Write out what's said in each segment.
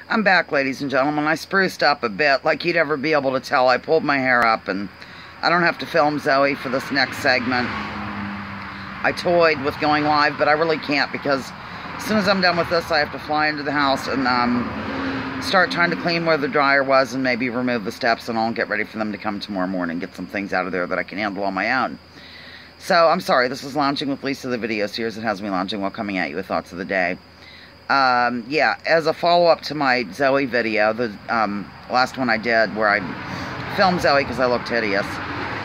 I'm back, ladies and gentlemen. I spruced up a bit, like you'd ever be able to tell. I pulled my hair up, and I don't have to film Zoe for this next segment. I toyed with going live, but I really can't, because as soon as I'm done with this, I have to fly into the house and start trying to clean where the dryer was and maybe remove the steps and all and get ready for them to come tomorrow morning, get some things out of there that I can handle on my own. So, I'm sorry, this is Lounging with Lisa, the video series that has me lounging while coming at you with thoughts of the day. Yeah, as a follow-up to my Zoe video, the last one I did where I filmed Zoe because I looked hideous.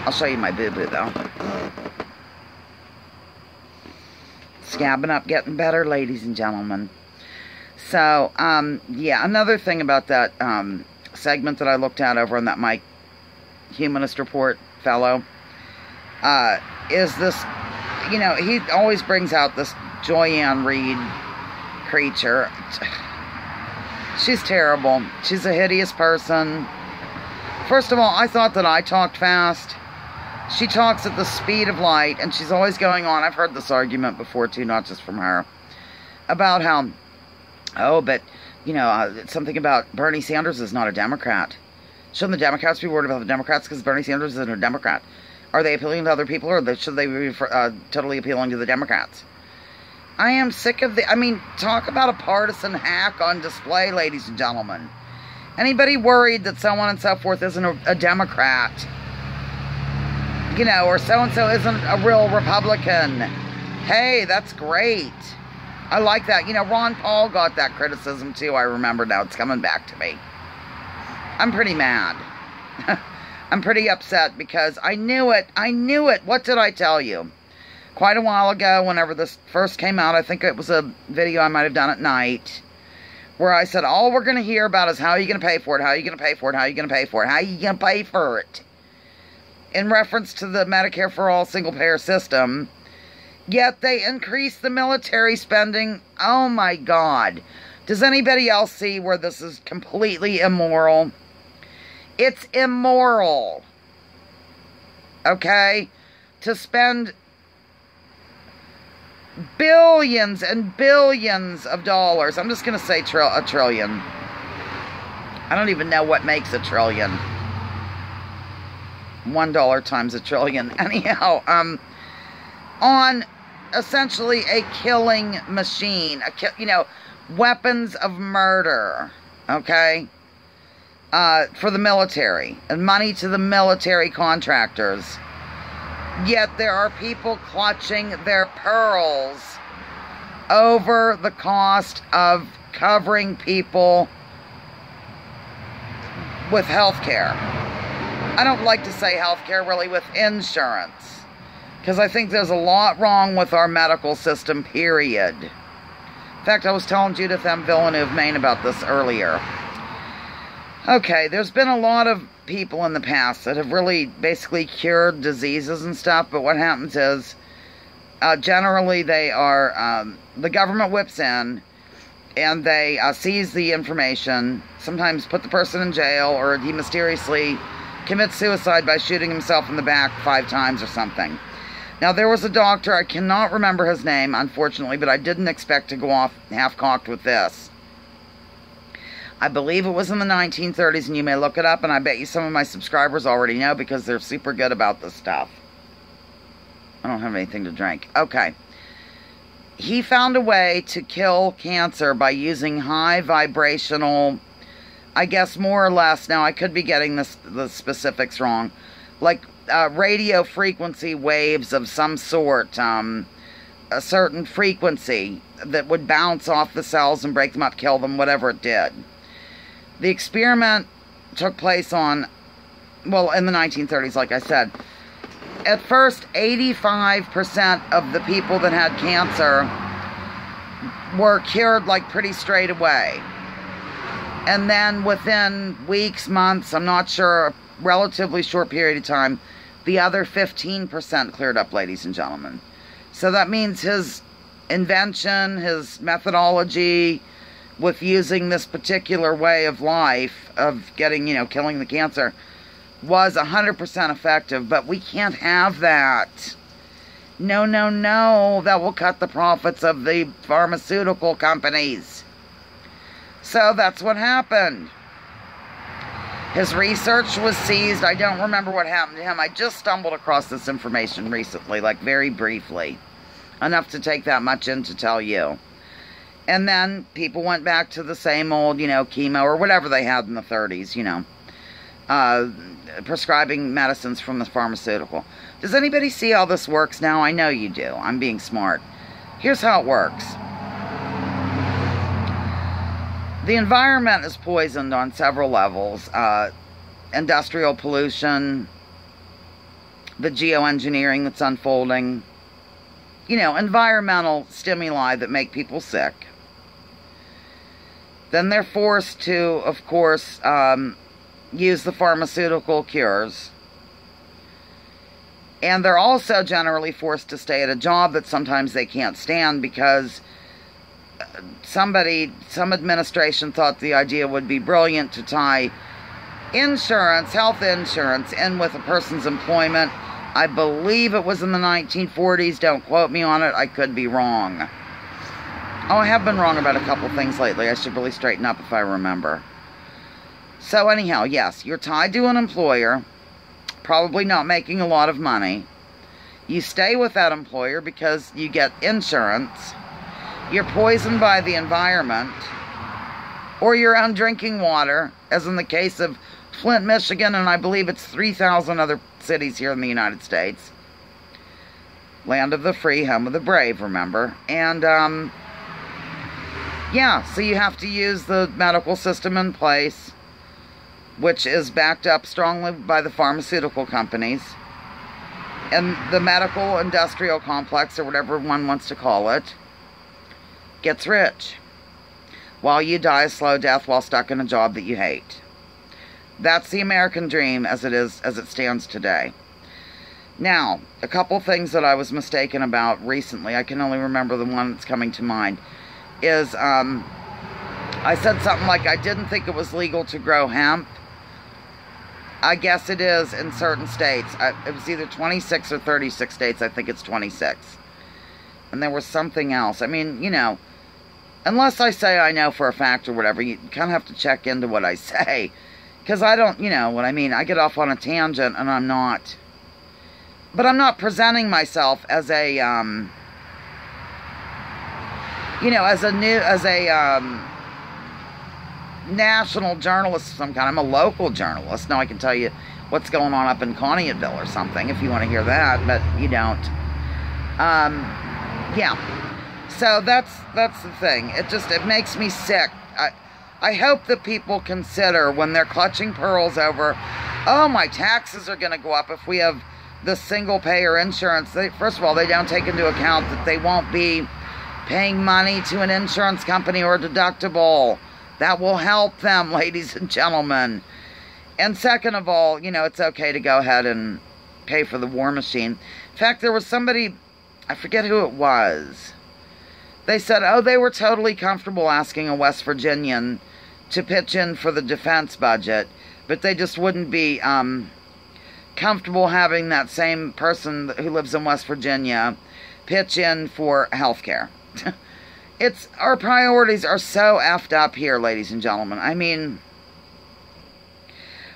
I'll show you my boo-boo, though. Scabbing up, getting better, ladies and gentlemen. So, yeah, another thing about that segment that I looked at over on that My Humanist Report fellow is this, you know, he always brings out this Joyanne Reed creature. She's terrible. She's a hideous person. First of all, I thought that I talked fast. She talks at the speed of light, and she's always going on. I've heard this argument before, too, not just from her, about how, oh, but, you know, something about Bernie Sanders is not a Democrat. Shouldn't the Democrats be worried about the Democrats because Bernie Sanders isn't a Democrat? Are they appealing to other people, or should they be totally appealing to the Democrats? I am sick of I mean, talk about a partisan hack on display, ladies and gentlemen. Anybody worried that so on and so forth isn't a Democrat, you know, or so-and-so isn't a real Republican? Hey, that's great. I like that. You know, Ron Paul got that criticism too, I remember now. It's coming back to me. I'm pretty mad. I'm pretty upset because I knew it. I knew it. What did I tell you? Quite a while ago, whenever this first came out, I think it was a video I might have done at night, where I said, all we're going to hear about is how are you going to pay for it, how are you going to pay for it, how are you going to pay for it, how are you going to pay for it, in reference to the Medicare for All single-payer system. Yet they increased the military spending. Oh my God. Does anybody else see where this is completely immoral? It's immoral. Okay? To spend billions and billions of dollars. I'm just going to say a trillion. I don't even know what makes a trillion. $1 times a trillion. Anyhow, on essentially a killing machine. You know, weapons of murder. Okay? For the military. And money to the military contractors. Yet there are people clutching their pearls over the cost of covering people with health care. I don't like to say health care, really, with insurance. Because I think there's a lot wrong with our medical system, period. In fact, I was telling Judith M. Villeneuve, Maine, about this earlier. Okay, there's been a lot of people in the past that have really basically cured diseases and stuff, but what happens is, generally they are, the government whips in, and they seize the information, sometimes put the person in jail, or he mysteriously commits suicide by shooting himself in the back 5 times or something. Now, there was a doctor, I cannot remember his name, unfortunately, but I didn't expect to go off half-cocked with this. I believe it was in the 1930s, and you may look it up, and I bet you some of my subscribers already know because they're super good about this stuff. I don't have anything to drink. Okay. He found a way to kill cancer by using high vibrational, I guess more or less, now I could be getting the specifics wrong, like radio frequency waves of some sort, a certain frequency that would bounce off the cells and break them up, kill them, whatever it did. The experiment took place on, well, in the 1930s, like I said. At first, 85% of the people that had cancer were cured, like, pretty straight away. And then within weeks, months, I'm not sure, a relatively short period of time, the other 15% cleared up, ladies and gentlemen. So that means his invention, his methodology with using this particular way of life, of getting, you know, killing the cancer, was 100% effective. But we can't have that. No, no, no. That will cut the profits of the pharmaceutical companies. So that's what happened. His research was seized. I don't remember what happened to him. I just stumbled across this information recently, like very briefly. Enough to take that much in to tell you. And then people went back to the same old, chemo or whatever they had in the 30s, prescribing medicines from the pharmaceutical. Does anybody see how this works now? I know you do. I'm being smart. Here's how it works. The environment is poisoned on several levels. Industrial pollution, the geoengineering that's unfolding, environmental stimuli that make people sick. Then they're forced to, of course, use the pharmaceutical cures. And they're also generally forced to stay at a job that sometimes they can't stand because some administration thought the idea would be brilliant to tie health insurance, in with a person's employment. I believe it was in the 1940s. Don't quote me on it. I could be wrong. Oh, I have been wrong about a couple things lately. I should really straighten up if I remember. So anyhow, yes, you're tied to an employer, probably not making a lot of money. You stay with that employer because you get insurance. You're poisoned by the environment or your own drinking water, as in the case of Flint, Michigan, and I believe it's 3,000 other cities here in the United States. Land of the free, home of the brave, remember? And, yeah, so you have to use the medical system in place, which is backed up strongly by the pharmaceutical companies. And the medical industrial complex, or whatever one wants to call it, gets rich, while you die a slow death while stuck in a job that you hate. That's the American dream as it stands today. Now, a couple things that I was mistaken about recently, I can only remember the one that's coming to mind, is I said something like I didn't think it was legal to grow hemp. I guess it is in certain states. It was either 26 or 36 states. I think it's 26. And there was something else. I mean, unless I say I know for a fact or whatever, you kind of have to check into what I say. Because I don't, what I mean. I get off on a tangent and I'm not. But I'm not presenting myself as a, as a national journalist of some kind. I'm a local journalist. Now I can tell you what's going on up in Conneautville or something if you want to hear that, but you don't. Yeah. So that's the thing. It makes me sick. I hope that people consider when they're clutching pearls over, oh, my taxes are going to go up if we have the single payer insurance. First of all, they don't take into account that they won't be paying money to an insurance company or a deductible. That will help them, ladies and gentlemen. And second of all, it's okay to go ahead and pay for the war machine. In fact, there was somebody, I forget who it was. They said, they were totally comfortable asking a West Virginian to pitch in for the defense budget, but they just wouldn't be comfortable having that same person who lives in West Virginia pitch in for health care. Our priorities are so effed up here, ladies and gentlemen. I mean,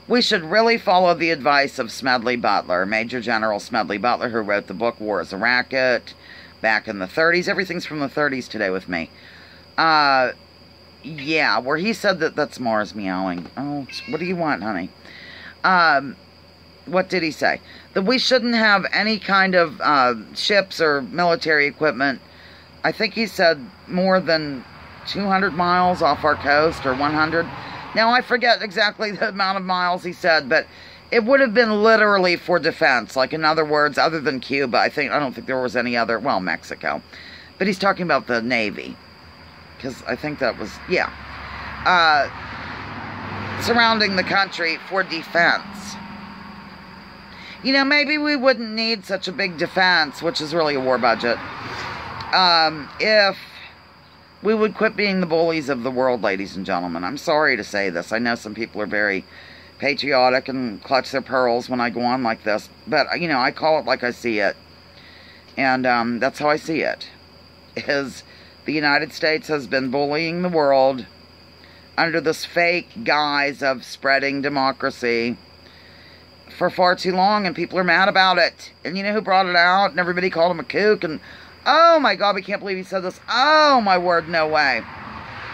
we should really follow the advice of Smedley Butler, Major General Smedley Butler, who wrote the book War is a Racket back in the 30s. Everything's from the 30s today with me. Yeah, where he said that's Mars meowing. Oh, what do you want, honey? What did he say? That we shouldn't have any kind of ships or military equipment. I think he said more than 200 miles off our coast, or 100. Now, I forget exactly the amount of miles he said, but it would have been literally for defense. Like, in other words, other than Cuba, I don't think there was any other, well, Mexico. But he's talking about the Navy. Because I think that was, yeah. Surrounding the country for defense. Maybe we wouldn't need such a big defense, which is really a war budget, if we would quit being the bullies of the world, ladies and gentlemen. I'm sorry to say this. I know some people are very patriotic and clutch their pearls when I go on like this. But, I call it like I see it. And that's how I see it. The United States has been bullying the world under this fake guise of spreading democracy for far too long, and people are mad about it. And you know who brought it out? And everybody called him a kook, and oh my God, we can't believe he said this. Oh my word, no way.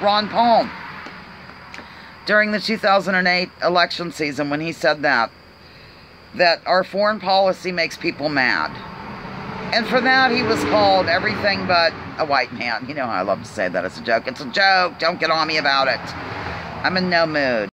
Ron Paul. During the 2008 election season, when he said that our foreign policy makes people mad. And for that, he was called everything but a white man. You know how I love to say that. It's a joke. It's a joke. Don't get on me about it. I'm in no mood.